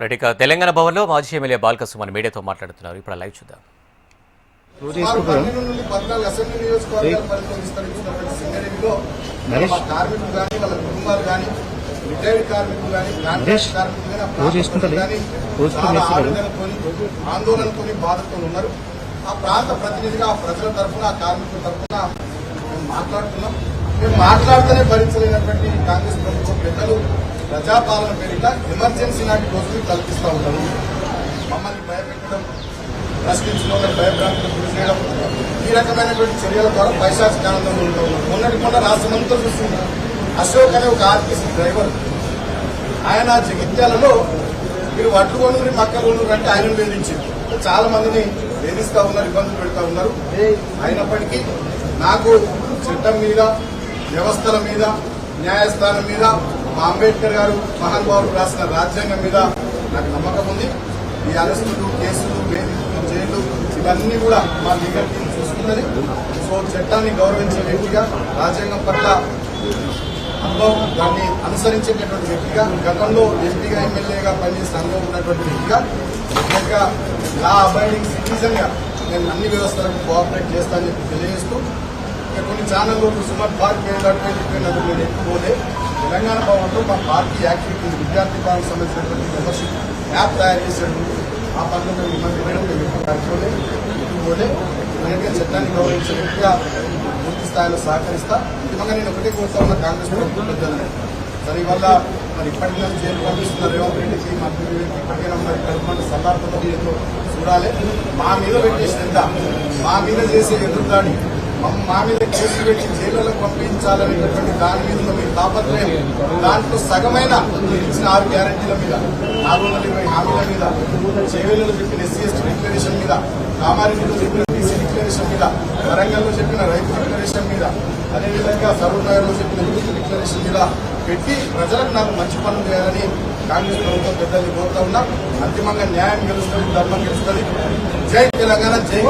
ఇక తెలంగాణ భవన్లో మాజీ ఎమ్మెల్యే బాల్కసుమన్ మీడియాతో మాట్లాడుతున్నారు. ఇప్పుడు లైవ్ చూద్దాం. ఆందోళనతో బాధతో ఉన్నారు. ఆ ప్రాంత ప్రతినిధిగా ప్రజల తరఫున కార్మికుల తరఫున మాట్లాడుతున్నాం. మేము మాట్లాడితేనే భరించలేనటువంటి కాంగ్రెస్ ప్రభుత్వం పెద్దలు ప్రజాపాలన పేరిట ఎమర్జెన్సీ నాటి రోజులు కల్పిస్తూ ఉంటారు. మమ్మల్ని భయపెట్టడం, ప్రశ్నించడం, భయభ్రాంతులకు గురి చేయడం, ఈ రకమైనటువంటి చర్యల ద్వారా పైశాచిక ఆనందంలో ఉంటూ ఉన్నారు. మొన్నటి రాష్ట్రమంతా చూస్తుంది. అశోక్ అనే ఒక ఆర్టీసీ డ్రైవర్, ఆయన జగిత్యాలలో మీరు వడ్లు కొనుగోలు మక్కలు కొనుగోలు అంటే ఆయన వేధించారు. చాలా మందిని వేధిస్తా ఉన్నారు, ఇబ్బందులు పెడతా ఉన్నారు. అయినప్పటికీ నాకు చట్టం మీద, వ్యవస్థల మీద, న్యాయస్థానం మీద, మా అంబేద్కర్ గారు మహానుభావులు రాసిన రాజ్యాంగం మీద నాకు నమ్మకం ఉంది. ఈ అరెస్టులు, కేసులు, వేధింపులు, జైలు ఇవన్నీ కూడా మా లీగల్ టీం చూసుకున్నది. సో చట్టాన్ని గౌరవించే వ్యక్తిగా, రాజ్యాంగం పట్ల అనుభవం, దాన్ని అనుసరించేటటువంటి వ్యక్తిగా, గతంలో ఎంపీగా, ఎమ్మెల్యేగా పనిచేసే అనుభవం ఉన్నటువంటి వ్యక్తిగా, ముఖ్యంగా లా అబైడింగ్ సిటిజన్ గా నేను అన్ని వ్యవస్థలకు కోఆపరేట్ చేస్తానని చెప్పి తెలియజేస్తూ, కొన్ని ఛానల్లో సుమారు పార్టీ నేను ఎక్కువలే తెలంగాణ భవన్లో మా పార్టీ యాక్టివిటీ విద్యార్థి భవన్కి సంబంధించినటువంటి మెంబర్షిప్ యాప్ తయారు చేశాడు. ఆ పనులు మేము ఇబ్బంది వేయడం మేము ఎక్కువ పోలే ఎందుకంటే చట్టాన్ని గౌరవించే వ్యక్తిగా పూర్తి స్థాయిలో సహకరిస్తా. నిజంగా నేను ఒకటే కోరుతా ఉన్న కాంగ్రెస్ ప్రభుత్వం పెద్దలని సరే ఇవాళ మరి ఇప్పటికైనా జైలు పంపిస్తున్న రేవంత్ రెడ్డికి, మంత్రి ఇప్పటికైనా మరి కడుపుమంట సల్లార్తో చూడాలి. మా మీద పెట్టే శ్రద్ధ, మా మీద చేసే ఎదురుదాడి, మా మీద కేసులు పెట్టి జైళ్లలో పంపించాలనేటటువంటి దాని మీద మీ తాపత్రయం, దాంట్లో సగమైన ఇచ్చిన 6 గ్యారంటీల మీద, 420 హామీల మీద, చేవేళ్లలో చెప్పిన ఎస్సీ ఎస్టీ డిక్లరేషన్ మీద, కామారెడ్డిలో చెప్పిన బీసీ డిక్లరేషన్ మీద, వరంగల్లో చెప్పిన రైతు డిక్లరేషన్ మీద, అదేవిధంగా సరూర్నగర్లో చెప్పిన యూత్ డిక్లరేషన్ మీద పెట్టి ప్రజలకు నాకు మంచి పనులు చేయాలని కాంగ్రెస్ ప్రభుత్వం పెద్దల్ని కోరుతా ఉన్నా. అంతిమంగా న్యాయం గెలుస్తుంది, ధర్మం గెలుస్తుంది. జై తెలంగాణ, జై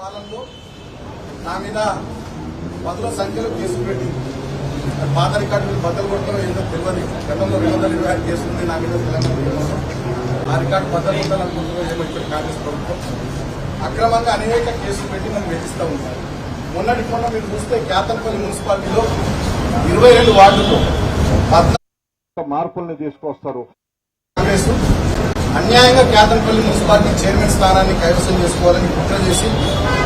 పాలనలో నా మీద 10ల సంఖ్యలో కేసులు పెట్టి పాత రికార్డులు బద్దలు కొట్టడం ఏదో తెలియదు. గతంలో 226 కేసులు ఉంది నా మీద తెలంగాణ. ఆ రికార్డు బద్దలు కొట్టాలనుకుంటున్నా ఏమో ఇక్కడ కాంగ్రెస్ ప్రభుత్వం అక్రమంగా అనేక కేసులు పెట్టి మనం వేధిస్తూ ఉంటారు. మొన్న మీరు చూస్తే కేతన్పల్లి మున్సిపాలిటీలో 22 వార్డుల్లో 14 మార్పుల్ని తీసుకొస్తారు. కాంగ్రెస్ అన్యాయంగా కేతన్పల్లి మున్సిపాలిటీ చైర్మన్ స్థానాన్ని కైవసం చేసుకోవాలని కుట్ర చేసి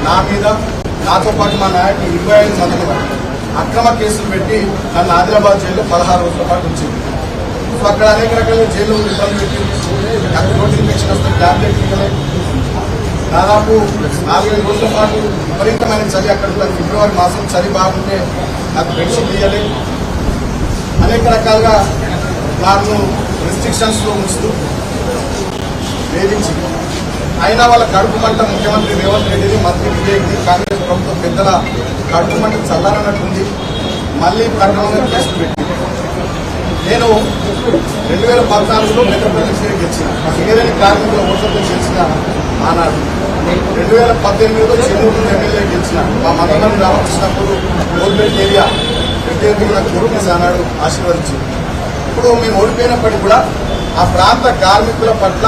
నా మీద, నాతో పాటు మా నాయకులు 25 మందిని అక్రమ కేసులు పెట్టి నన్ను ఆదిలాబాద్ జైల్లో 16 రోజుల పాటు ఉంచింది. సో అక్కడ అనేక రకాల జైలు ఇబ్బంది పెట్టి నాకు రోడ్డు ఇన్ఫెక్షన్ వస్తే ట్యాబ్లెట్ ఇవ్వలేదు. దాదాపు 4-5 రోజుల పాటు విపరీతమైన చలి అక్కడ ఫిబ్రవరి మాసం చలి బాగుంటే నాకు బెడ్షీట్ ఇవ్వలేదు. అనేక రకాలుగా నన్ను రెస్ట్రిక్షన్స్ లో ఉంచుతూ వేధించి, అయినా వాళ్ళ కడుపు మంట ముఖ్యమంత్రి రేవంత్ రెడ్డిని, మంత్రి విజయ్కి, కాంగ్రెస్ ప్రభుత్వం పెద్దల కడుపు మంట చల్లారన్నట్టుంది. మళ్లీ ప్రకటనగా కేసులు పెట్టి నేను 2014లో మెట్రోపాలిటన్ గెలిచిన సింగరేణి కార్మికుల ఓట్లతో గెలిచిన ఆనాడు, 2018లో చెన్నూరు ఎమ్మెల్యే గెలిచిన మా మందమని రామకృష్ణప్పుడు గోల్బెల్ట్ ఏరియా ప్రత్యేకంగా నాకు ఓటు ఆనాడు ఆశీర్వదించింది. ఇప్పుడు మేము ఓడిపోయినప్పటికీ కూడా ఆ ప్రాంత కార్మికుల పట్ల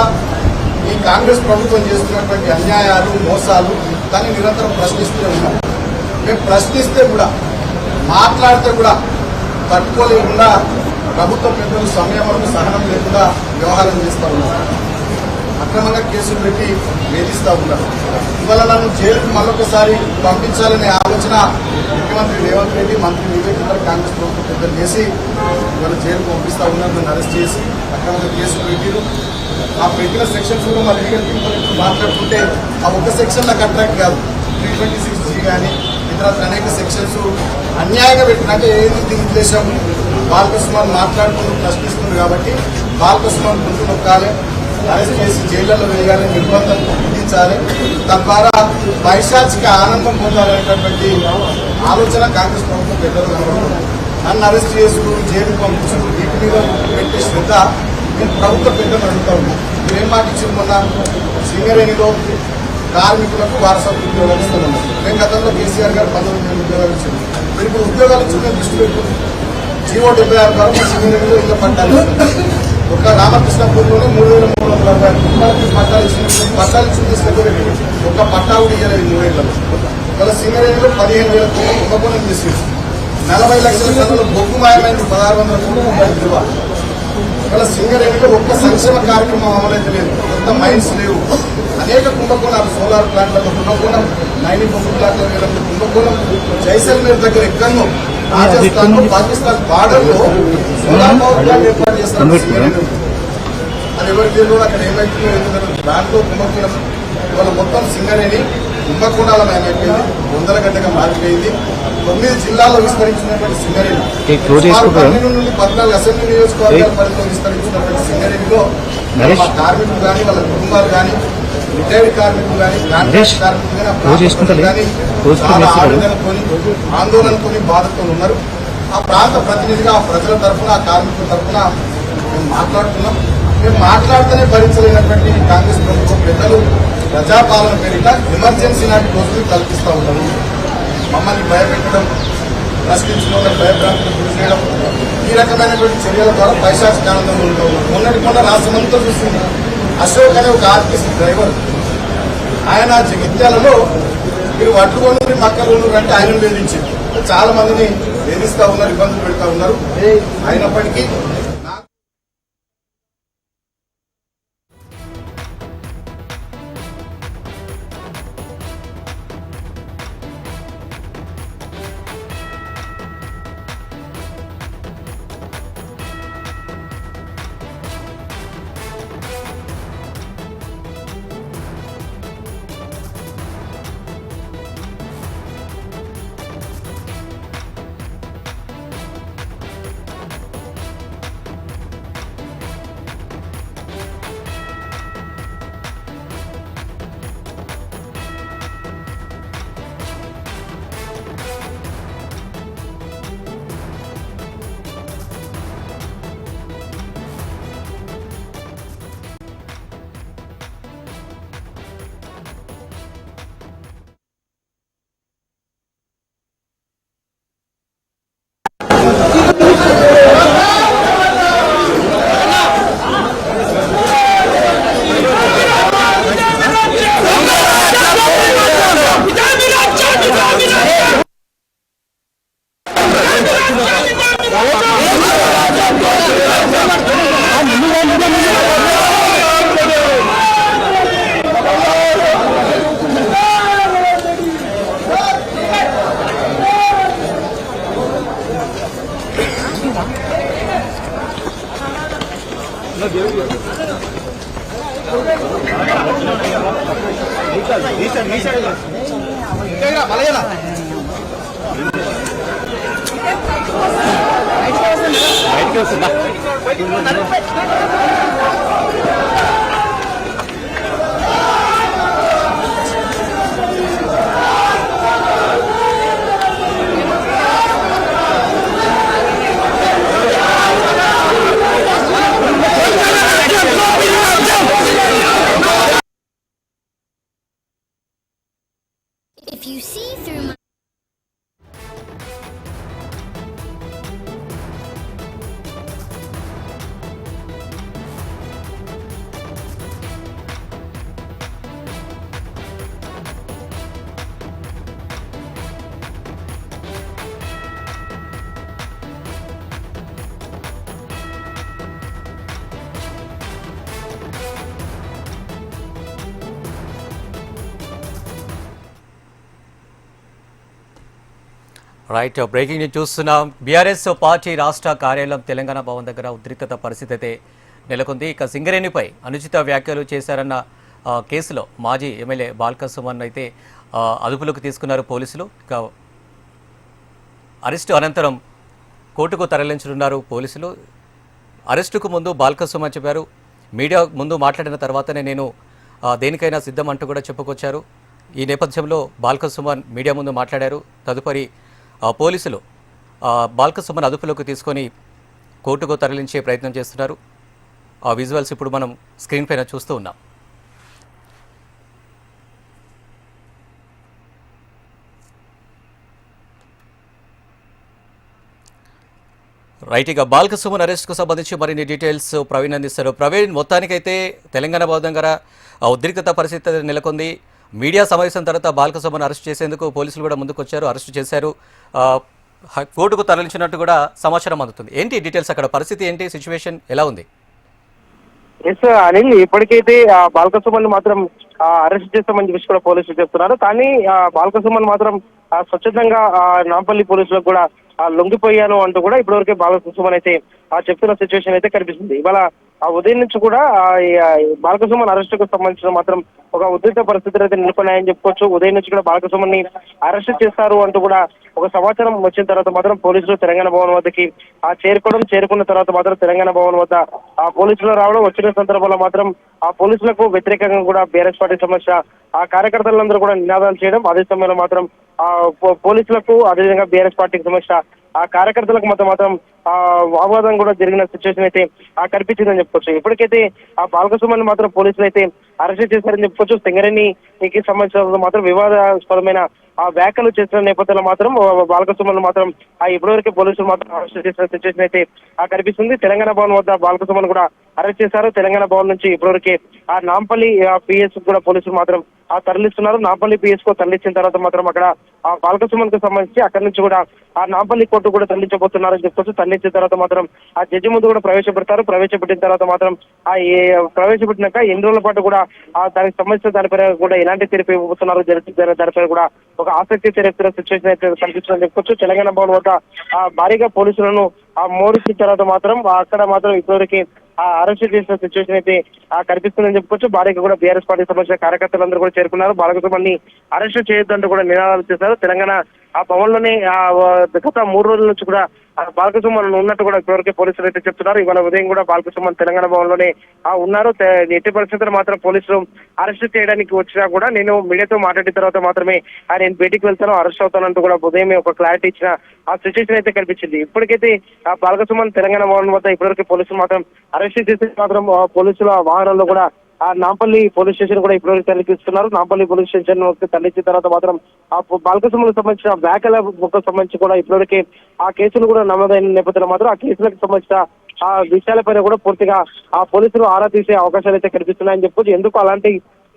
ఈ కాంగ్రెస్ ప్రభుత్వం చేస్తున్నటువంటి అన్యాయాలు, మోసాలు దాన్ని నిరంతరం ప్రశ్నిస్తూనే ఉన్నాం. మేము ప్రశ్నిస్తే కూడా, మాట్లాడితే కూడా తట్టుకోలేకుండా ప్రభుత్వ పెద్దలు సమయం వరకు సహనం లేకుండా వ్యవహారం చేస్తూ ఉన్నారు. అక్రమంగా కేసులు పెట్టి వేధిస్తూ ఉన్నారు. ఇవాళ నన్ను జైలుకు మళ్ళొకసారి పంపించాలనే ఆలోచన ముఖ్యమంత్రి రేవంత్ రెడ్డి, మంత్రి వివేక్ కాంగ్రెస్ ప్రభుత్వం పెద్దలు చేసి ఇవాళ జైలుకు పంపిస్తూ ఉన్నారు. నన్ను అరెస్ట్ చేసి అక్రమంగా కేసులు పెట్టారు. ఆ పెట్టిన సెక్షన్స్ కూడా మా లీగల్ టీం మాట్లాడుతుంటే ఆ ఒక్క సెక్షన్ నాకు అట్రాక్ట్ కాదు. 326G కానీ ఇతర అనేక సెక్షన్స్ అన్యాయంగా పెట్టినాక ఏంది దీని ఉద్దేశం బాలకృష్ణ మాట్లాడుతూ ప్రశ్నిస్తుంది కాబట్టి బాలకృష్ణ ముందు నొక్కాలి, అరెస్ట్ చేసి జైళ్లలో వేయాలి, నిర్బంధం విధించాలి, తద్వారా పైశాచిక ఆనందం పొందాలనేటటువంటి ఆలోచన కాంగ్రెస్ ప్రభుత్వం పెద్దలు నన్ను అరెస్ట్ చేసుడు, జైలు పంపించడం వీటి మీద పెట్టే శ్రద్ధ నేను ప్రభుత్వ పెద్దలు అడుగుతా ఉన్నాను. మీరేం మాట ఇచ్చింది మొన్న సింగరేణిలో కార్మికులకు వారసత్వ ఉద్యోగాలు ఇస్తున్నాను. మేము గతంలో కేసీఆర్ గారు 19 ఉద్యోగాలు ఇచ్చింది. మీరు ఇప్పుడు ఉద్యోగాలు ఇచ్చింది దృష్టి పెట్టుకుంది. జీవో 76 ద్వారా సింగరేణిలో ఇళ్ళ పట్టాలు ఒక రామకృష్ణపూర్లోనే 3,360 కుటుంబాలకి పట్టాలు ఇచ్చిన పట్టాలు ఇచ్చింది శ్రద్ధ ఒక పట్టా కూడా ఇవ్వలేదు 3 ఏళ్లలో. ఇవాళ సింగరేణిలో 15,000 కోట్ల కుంభకోణం చేసేసి 40 లక్షల టన్నుల బొగ్గు మాయమైంది, 1600 కోట్ల విలువ. ఇవాళ సింగరేణిలో ఒక్క సంక్షేమ కార్యక్రమం అమలైతే లేదు, కొత్త మైన్స్ లేవు, అనేక కుంభకోణాలు, సోలార్ ప్లాంట్లలో కుంభకోణం, మైనింగ్ బొగ్గు ప్లాంట్ల మీద కుంభకోణం, జైసల్మేర్ దగ్గర ఎక్కడో రాజస్థాన్ పాకిస్తాన్ బార్డర్ లో సోలార్ పవర్ ప్లాంట్ ఏర్పాటు చేస్తారు సింగరేణి. అది ఎవరికి తెలియదు, అక్కడ ఏమైతుందో ఎందుకంటే దాంట్లో కుంభకోణం. ఇవాళ మొత్తం సింగరేణి కుంభకోణాలమైపోయింది, వందల గంటగా మారిపోయింది. 9 జిల్లాల్లో విస్తరించినటువంటి సింగరేణి 12 నుండి 14 అసెంబ్లీ నియోజకవర్గాల పరిధిలో విస్తరించినటువంటి సింగరేణిలో కార్మికులు కానీ వాళ్ళ కుటుంబాలు కానీ రిటైర్డ్ కార్మికులు కానీ కాంట్రాక్ట్ కార్మికులు కానీ చాలా ఆవేదనతోని ఆందోళనతోని బాధతో ఉన్నారు. ఆ ప్రాంత ప్రతినిధిగా ఆ ప్రజల తరఫున ఆ కార్మికుల తరఫున మేము మాట్లాడుతున్నాం. మేము మాట్లాడితేనే భరించలేనటువంటి కాంగ్రెస్ ప్రభుత్వం పెద్దలు ప్రజాపాలన పేరిట ఎమర్జెన్సీ నాటి రోజులు కల్పిస్తూ ఉన్నారు. మమ్మల్ని భయపెట్టడం, ప్రశ్నించిన వాళ్ళని భయభ్రాంతులకు గురి చేయడం, ఈ రకమైనటువంటి చర్యల ద్వారా పైశాచిక ఆనందంలో ఉంటాం. మొన్న రాష్ట్రమంతా చూస్తుంది. అశోక్ అనే ఒక ఆర్టీసీ డ్రైవర్, ఆయన జగిత్యాలలో మీరు వడ్లుకొని మక్కలు అంటే ఆయన వేధించారు. చాలా మందిని వేధిస్తా ఉన్నారు, ఇబ్బందులు పెడతా ఉన్నారు. అయినప్పటికీ If you see through my right, breaking news చూస్తున్నాం. బీఆర్ఎస్ పార్టీ రాష్ట్ర కార్యాలయం తెలంగాణ భవన్ దగ్గర ఉద్రిక్తత పరిస్థితి అయితే నెలకొంది. ఇక సింగరేణిపై అనుచిత వ్యాఖ్యలు చేశారన్న కేసులో మాజీ ఎమ్మెల్యే బాల్క సుమన్ అయితే అదుపులోకి తీసుకున్నారు పోలీసులు. ఇక అరెస్టు అనంతరం కోర్టుకు తరలించనున్నారు పోలీసులు. అరెస్టుకు ముందు బాల్క సుమన్ చెప్పారు, మీడియా ముందు మాట్లాడిన తర్వాతనే నేను దేనికైనా సిద్ధం అంటూ కూడా చెప్పుకొచ్చారు. ఈ నేపథ్యంలో బాల్క సుమన్ మీడియా ముందు మాట్లాడారు. తదుపరి పోలీసులు బాల్క సుమన్ అదుపులోకి తీసుకొని కోర్టుకు తరలించే ప్రయత్నం చేస్తున్నారు. ఆ విజువల్స్ ఇప్పుడు మనం స్క్రీన్ పైన చూస్తూ ఉన్నాం. రైట్, ఇక బాల్క సుమన్ అరెస్ట్కు సంబంధించి మరిన్ని డీటెయిల్స్ ప్రవీణ్ అందిస్తారు. ప్రవీణ్, మొత్తానికైతే తెలంగాణ భవన్ దగ్గర ఉద్రిక్తత పరిస్థితి నెలకొంది. మీడియా సమావేశం తర్వాత బాల్క సుమన్ అరెస్ట్ చేసేందుకు పోలీసులు కూడా ముందుకు వచ్చారు, అరెస్ట్ చేశారు. కోర్టుకు తరలించినట్టు కూడా సమాచారం అందుతుంది. ఏంటి డీటెయిల్స్, అక్కడ పరిస్థితి ఏంటి, సిచ్యువేషన్ ఎలా ఉంది? ఎస్ అనిల్, ఇప్పటికైతే బాల్క సుమన్ మాత్రం అరెస్ట్ చేస్తామని చెప్పేసి కూడా పోలీసులు చెప్తున్నారు. కానీ బాల్క సుమన్ మాత్రం స్వచ్ఛందంగా నాంపల్లి పోలీసులకు కూడా లొంగిపోయాను అంటూ కూడా ఇప్పటివరకే బాల్క సుమన్ అయితే చెప్తున్న సిచ్యువేషన్ అయితే కనిపిస్తుంది. ఇవాళ ఉదయం నుంచి కూడా బాల్క సుమన్ అరెస్టుకు సంబంధించిన మాత్రం ఒక ఉద్రిక్త పరిస్థితులు అయితే నెలకొన్నాయని చెప్పుకోవచ్చు. ఉదయం నుంచి కూడా బాల్క సుమన్ ని అరెస్ట్ చేస్తారు అంటూ కూడా ఒక సమాచారం వచ్చిన తర్వాత మాత్రం పోలీసులు తెలంగాణ భవన్ వద్దకి చేరుకున్న తర్వాత మాత్రం తెలంగాణ భవన్ వద్ద పోలీసులు రావడం, వచ్చిన సందర్భంలో మాత్రం ఆ పోలీసులకు వ్యతిరేకంగా కూడా బీఆర్ఎస్ పార్టీ సంబంధించిన ఆ కార్యకర్తలందరూ కూడా నినాదాలు చేయడం, అదే సమయంలో మాత్రం పోలీసులకు అదేవిధంగా బీఆర్ఎస్ పార్టీకి సంబంధించిన ఆ కార్యకర్తలకు మాత్రం వాగ్వాదం కూడా జరిగిన సిచ్యువేషన్ అయితే కనిపించిందని చెప్పుకోవచ్చు. ఇప్పటికైతే ఆ బాల్క సుమన్ మాత్రం పోలీసులు అయితే అరెస్ట్ చేశారని చెప్పుకోవచ్చు. సింగరేణికి సంబంధించిన మాత్రం వివాదాస్పదమైన వ్యాఖ్యలు చేసిన నేపథ్యంలో మాత్రం బాల్క సుమన్ మాత్రం ఇప్పటివరకు పోలీసులు మాత్రం అరెస్ట్ చేసిన సిచ్యువేషన్ అయితే కనిపిస్తుంది. తెలంగాణ భవన్ వద్ద బాల్క సుమన్ కూడా అరెస్ట్ చేశారు. తెలంగాణ భవన్ నుంచి ఇప్పటివరకే నాంపల్లి పిఎస్ కూడా పోలీసులు మాత్రం తరలిస్తున్నారు. నాంపల్లి పిఎస్ కు తరలించిన తర్వాత మాత్రం అక్కడ బాల్క సుమన్ కు సంబంధించి అక్కడి నుంచి కూడా నాంపల్లి కోర్టు కూడా తరలించబోతున్నారని చెప్పుకోవచ్చు. తరలించిన తర్వాత మాత్రం జడ్జి ముందు కూడా ప్రవేశపెడతారు. ప్రవేశపెట్టిన తర్వాత మాత్రం ప్రవేశపెట్టినాక ఎన్ని రోజుల పాటు కూడా దానికి సంబంధించిన దానిపైన కూడా ఎలాంటి తీర్పు ఇవ్వబోతున్నారు దానిపైన కూడా ఒక ఆసక్తి తెరేపుతున్న సిచ్యువేషన్ అయితే కనిపిస్తుందని చెప్పుకోవచ్చు. తెలంగాణ భవన్ వద్ద భారీగా పోలీసులను మోడించిన తర్వాత మాత్రం అక్కడ మాత్రం ఇప్పటివరకు అరెస్ట్ చేసిన సిచ్యువేషన్ అయితే కనిపిస్తుందని చెప్పుకోవచ్చు. భారీగా కూడా బీఆర్ఎస్ పార్టీ సంబంధించిన కార్యకర్తలందరూ కూడా చేరుకున్నారు. బాల్క సుమన్ ని అరెస్ట్ చేయొద్దంటూ కూడా నినాదాలు చేశారు. తెలంగాణ భవన్ లోనే గత 3 రోజుల నుంచి కూడా బాల్క సుమన్ ఉన్నట్టు కూడా ఇప్పటివరకే పోలీసులు అయితే చెప్తున్నారు. ఇవాళ ఉదయం కూడా బాల్క సుమన్ తెలంగాణ భవన్ లోనే ఉన్నారు. ఎట్టి పరిస్థితుల్లో మాత్రం పోలీసులు అరెస్ట్ చేయడానికి వచ్చినా కూడా నేను మీడియాతో మాట్లాడిన తర్వాత మాత్రమే నేను బయటికి వెళ్తాను, అరెస్ట్ అవుతానంటూ కూడా ఉదయమే ఒక క్లారిటీ ఇచ్చిన ఆ సిచ్యువేషన్ అయితే కనిపించింది. ఇప్పటికైతే బాల్క సుమన్ తెలంగాణ భవన్ వద్ద ఇప్పటివరకు పోలీసులు మాత్రం అరెస్ట్ చేసి మాత్రం పోలీసుల వాహనంలో కూడా నాంపల్లి పోలీస్ స్టేషన్ కూడా ఇప్పటివరకు తరలిస్తున్నారు. నాంపల్లి పోలీస్ స్టేషన్ తరలించిన తర్వాత మాత్రం బాల్క సుమన్కు సంబంధించిన వ్యాఖ్యలకు సంబంధించి కూడా ఇప్పటివరకు ఆ కేసులు కూడా నమోదైన నేపథ్యంలో మాత్రం ఆ కేసులకు సంబంధించిన ఆ విషయాలపైన కూడా పూర్తిగా ఆ పోలీసులు ఆరా తీసే అవకాశాలు అయితే కనిపిస్తున్నాయని చెప్పుకోవచ్చు. ఎందుకు అలాంటి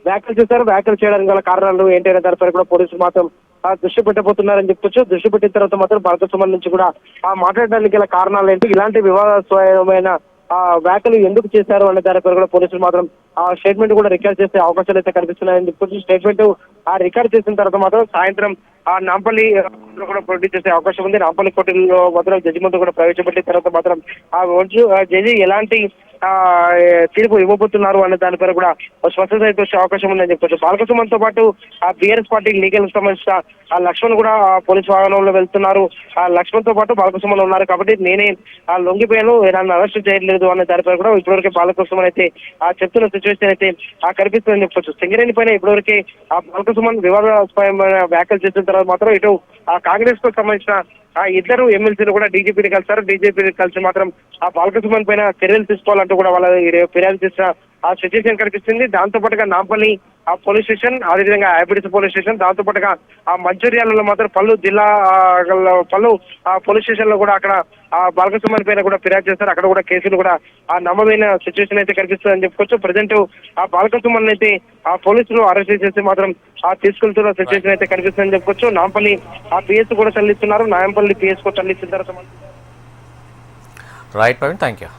వ్యాఖ్యలు చేశారు, వ్యాఖ్యలు చేయడానికి గల కారణాలు ఏంటనే దానిపై కూడా పోలీసులు మాత్రం దృష్టి పెట్టబోతున్నారని చెప్పొచ్చు. దృష్టి పెట్టిన తర్వాత మాత్రం బాల్క సుమన్ నుంచి కూడా మాట్లాడడానికి గల కారణాలు ఏంటి, ఇలాంటి వివాదాస్పదమైన వ్యాఖ్యలు ఎందుకు చేశారు అనే దానిపై కూడా పోలీసులు మాత్రం ఆ స్టేట్మెంట్ కూడా రికార్డ్ చేసే అవకాశాలు అయితే కనిపిస్తున్నాయని చెప్పొచ్చు. స్టేట్మెంట్ రికార్డ్ చేసిన తర్వాత మాత్రం సాయంత్రం నాంపల్లి కూడా ప్రొడ్యూస్ చేసే అవకాశం ఉంది. నాంపల్లి కోర్టులో మాత్రం జడ్జి ముందు కూడా ప్రవేశపెట్టిన తర్వాత మాత్రం జడ్జి ఎలాంటి తీర్పు ఇవ్వబోతున్నారు అనే దానిపై కూడా స్పష్టత అయితే వచ్చే అవకాశం ఉందని చెప్పొచ్చు. బాల్క సుమన్ తో పాటు బీఆర్ఎస్ పార్టీ లీగల్ సంబంధించిన లక్ష్మణ్ కూడా పోలీసు వాహనంలో వెళ్తున్నారు. లక్ష్మణ్ తో పాటు బాల్క సుమన్ ఉన్నారు కాబట్టి నేనే లొంగిపోయాను, నన్ను అరెస్ట్ చేయలేదు అనే దానిపై కూడా ఇప్పటివరకు బాల్క సుమన్ అయితే చెప్తున్న సిచ్యువేషన్ అయితే కనిపిస్తుందని చెప్పొచ్చు. సింగరేణి పైన ఇప్పటివరకు బాల్క సుమన్ వివాదాస్పదమైన వ్యాఖ్యలు చేసిన తర్వాత మాత్రం ఇటు కాంగ్రెస్ కు సంబంధించిన ఇద్దరు ఎమ్మెల్సీలు కూడా డీజీపీని కలిసారు. డీజీపీని కలిసి మాత్రం బాల్క సుమన్ పైన చర్యలు తీసుకోవాలంటూ కూడా వాళ్ళ ఫిర్యాదు చేసిన ఆ సిచ్యువేషన్ కనిపిస్తుంది. దాంతో పాటుగా నాంపల్లి పోలీస్ స్టేషన్, అదేవిధంగా ఐబిడిసి పోలీస్ స్టేషన్, దాంతో పాటుగా మంచిర్యాలలో మాత్రం పలు పోలీస్ స్టేషన్ లో కూడా అక్కడ బాల్క సుమన్ పైన కూడా ఫిర్యాదు చేస్తారు. అక్కడ కూడా కేసులు కూడా నమోదైన సిచ్యువేషన్ అయితే కనిపిస్తుందని చెప్పుకోవచ్చు. ప్రజెంట్ బాల్క సుమన్ అయితే పోలీసులు అరెస్ట్ చేసి మాత్రం తీసుకెళ్తున్న సిచ్యువేషన్ అయితే కనిపిస్తుందని చెప్పుకోవచ్చు. నాంపల్లి పిఎస్ కూడా తరలిస్తున్నారు. నాంపల్లి పిఎస్ కూడా తరలిస్తున్న తర్వాత రైట్ ప్రవీణ్, థ్యాంక్ యూ.